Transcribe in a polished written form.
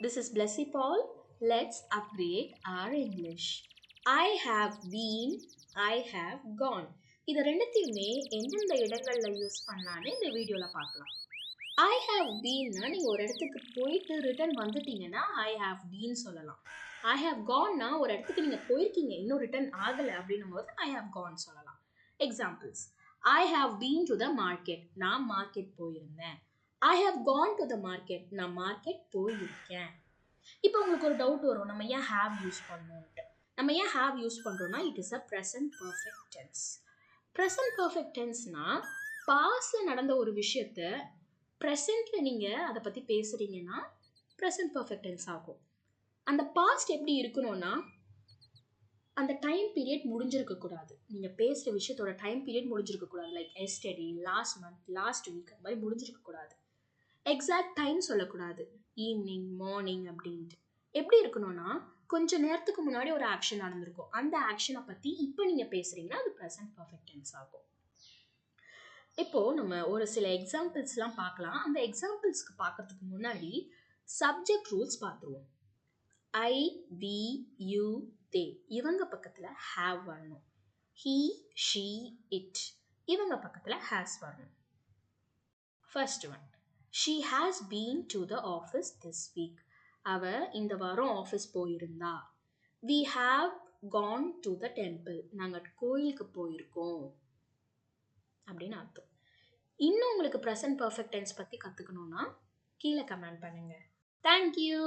This is Blessy Paul. Let's upgrade our English. I have been, I have gone. இது ரெண்டுத்தையுமே எந்தெந்த இடங்களில் use பண்ணலான்னு இந்த வீடியோவில் பார்க்கலாம். I have beenனா நீங்கள் ஒரு இடத்துக்கு போயிட்டு ரிட்டர்ன் வந்துட்டீங்கன்னா I have been சொல்லலாம். I have goneனா ஒரு இடத்துக்கு நீங்கள் போயிருக்கீங்க இன்னும் ரிட்டர்ன் ஆகலை அப்படின்னும் போது I have gone சொல்லலாம். Examples, I have been to the market. நான் மார்க்கெட் போயிருந்தேன். I have gone to the market. நான் மார்க்கெட் போயிருக்கேன். இப்போ உங்களுக்கு ஒரு டவுட் வரும், நம்ம ஏன் have யூஸ் பண்ணோன்ட்டு. நம்ம ஏன் have யூஸ் பண்ணுறோம்னா it is a present perfect tense. Present perfect டென்ஸ்னால் பாஸ்டில் நடந்த ஒரு விஷயத்தை ப்ரெசண்ட்டில் நீங்கள் அதை பற்றி பேசுகிறீங்கன்னா ப்ரெசன்ட் பர்ஃபெக்ட் டென்ஸ் ஆகும். அந்த பாஸ்ட் எப்படி இருக்கணும்னா அந்த டைம் பீரியட் முடிஞ்சிருக்கக்கூடாது. நீங்கள் பேசுகிற விஷயத்தோட டைம் பீரியட் முடிஞ்சிருக்கக்கூடாது. Like yesterday, last month, last week, அந்த மாதிரி முடிஞ்சிருக்கக்கூடாது. எக்ஸாக்ட் டைம் சொல்லக்கூடாது, ஈவினிங், மார்னிங் அப்படின்ட்டு. எப்படி இருக்கணும்னா கொஞ்சம் நேரத்துக்கு முன்னாடி ஒரு ஆக்ஷன் நடந்திருக்கும், அந்த ஆக்ஷனை பற்றி இப்போ நீங்கள் பேசுகிறீங்கன்னா அது ப்ரெசன்ட் பர்ஃபெக்ட் டென்ஸ் ஆகும். இப்போது நம்ம ஒரு சில எக்ஸாம்பிள்ஸ்லாம் பார்க்கலாம். அந்த எக்ஸாம்பிள்ஸ்க்கு பார்க்கறதுக்கு முன்னாடி சப்ஜெக்ட் ரூல்ஸ் பார்த்துருவோம். ஐ, வி, யூ, தே இவங்க பக்கத்தில் ஹாவ் வரணும். ஹீ, ஷீ, இட் இவங்க பக்கத்தில் ஹேஸ் வரணும். First one, she has been to the office this week. அவ இந்த வாரம் ஆஃபீஸ் போயிருந்தா. we have gone to the temple. நாங்கள் கோயிலுக்கு போயிருக்கோம் அப்படின்னு அர்த்தம். இன்னும் உங்களுக்கு ப்ரெசன்ட் பர்ஃபெக்ட் டென்ஸ் பற்றி கற்றுக்கணுன்னா கீழே கமெண்ட் பண்ணுங்கள். தேங்க்யூ.